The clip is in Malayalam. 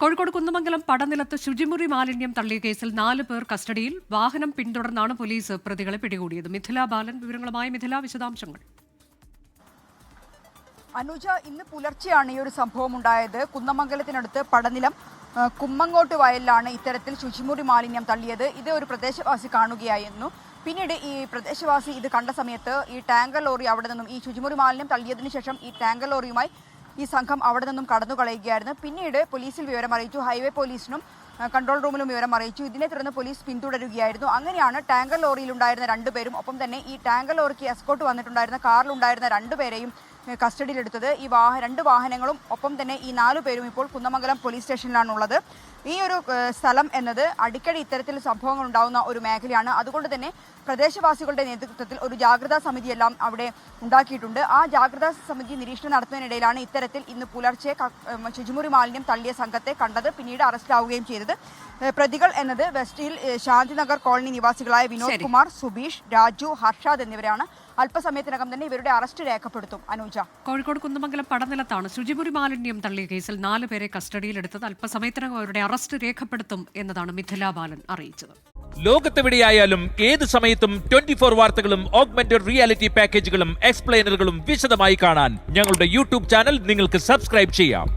കോഴിക്കോട് കുന്നമംഗലം പടനിലത്ത് ശുചിമുറി മാലിന്യം തള്ളിയ കേസിൽ 4 പേർ കസ്റ്റഡിയിൽ. വാഹനം പിന്തുടർന്നാണ് പോലീസ് പ്രതികളെ പിടികൂടിയത്. മിഥില ബാലൻ വിവരങ്ങളുമായി. മിഥില, വിശദാംശങ്ങൾ. അനുജ, ഇന്ന് പുലർച്ചെയാണ് ഈ ഒരു സംഭവം ഉണ്ടായത്. കുന്നമംഗലത്തിനടുത്ത് പടനിലം കുമ്മങ്ങോട്ട് വയലിലാണ് ഇത്തരത്തിൽ ശുചിമുറി മാലിന്യം തള്ളിയത്. ഇത് ഒരു പ്രദേശവാസി കാണുകയായിരുന്നു. പിന്നീട് ഈ പ്രദേശവാസി ഇത് കണ്ട സമയത്ത് ഈ ടാങ്കർ ലോറി അവിടെ നിന്നും ഈ ശുചിമുറി മാലിന്യം തള്ളിയതിനു ശേഷം ഈ ടാങ്കർ ലോറിയുമായി ഈ സംഘം അവിടെ നിന്നും കടന്നു കളയുകയായിരുന്നു. പിന്നീട് പോലീസിൽ വിവരം അറിയിച്ചു, ഹൈവേ പോലീസിനും കൺട്രോൾ റൂമിലും വിവരം അറിയിച്ചു. ഇതിനെ തുടർന്ന് പോലീസ് പിന്തുടരുകയായിരുന്നു. അങ്ങനെയാണ് ടാങ്കർ ലോറിയിലുണ്ടായിരുന്ന 2 പേരും ഒപ്പം തന്നെ ഈ ടാങ്കർ ലോറിക്ക് എസ്കോർട്ട് വന്നിട്ടുണ്ടായിരുന്ന കാറിലുണ്ടായിരുന്ന 2 പേരെയും കസ്റ്റഡിയിലെടുത്തത്. ഈ 2 വാഹനങ്ങളും ഒപ്പം തന്നെ ഈ 4 പേരും ഇപ്പോൾ കുന്നമംഗലം പോലീസ് സ്റ്റേഷനിലാണുള്ളത്. ഈ ഒരു സ്ഥലം എന്നത് അടിക്കടി ഇത്തരത്തിൽ സംഭവങ്ങൾ ഉണ്ടാകുന്ന ഒരു മേഖലയാണ്. അതുകൊണ്ട് തന്നെ പ്രദേശവാസികളുടെ നേതൃത്വത്തിൽ ഒരു ജാഗ്രതാ സമിതിയെല്ലാം അവിടെ ഉണ്ടാക്കിയിട്ടുണ്ട്. ആ ജാഗ്രതാ സമിതി നിരീക്ഷണം നടത്തുന്നതിനിടയിലാണ് ഇത്തരത്തിൽ ഇന്ന് പുലർച്ചെ ശുചിമുറി മാലിന്യം തള്ളിയ സംഘത്തെ കണ്ടത്, പിന്നീട് അറസ്റ്റിലാവുകയും ചെയ്തത്. പ്രതികൾ എന്നത് വെസ്റ്റ് ഹിൽ ശാന്തിനഗർ കോളനി നിവാസികളായ വിനോദ് കുമാർ, സുബീഷ്, രാജു, ഹർഷാദ് എന്നിവരാണ്. അല്പസമയത്തിനകം തന്നെ ഇവരുടെ അറസ്റ്റ് രേഖപ്പെടുത്തും. അനുജ, കോഴിക്കോട് കുന്നമംഗലം പടനിലത്താണ് ശുചിമുറി മാലിന്യം തള്ളിയ കേസിൽ 4 പേരെ കസ്റ്റഡിയിലെടുത്തത്. അല്പസമയത്തിനകം അവരുടെ അറസ്റ്റ് രേഖപ്പെടുത്തും എന്നതാണ് മിഥില ബാലൻ അറിയിച്ചത്. ലോകത്തെവിടെയായാലും ഏത് സമയത്തും 24 വാർത്തകളും ഓഗ്മെന്റഡ് റിയാലിറ്റി പാക്കേജുകളും എക്സ്പ്ലെയിനറുകളും വിശദമായി കാണാൻ ഞങ്ങളുടെ യൂട്യൂബ് ചാനൽ നിങ്ങൾക്ക് സബ്സ്ക്രൈബ് ചെയ്യാം.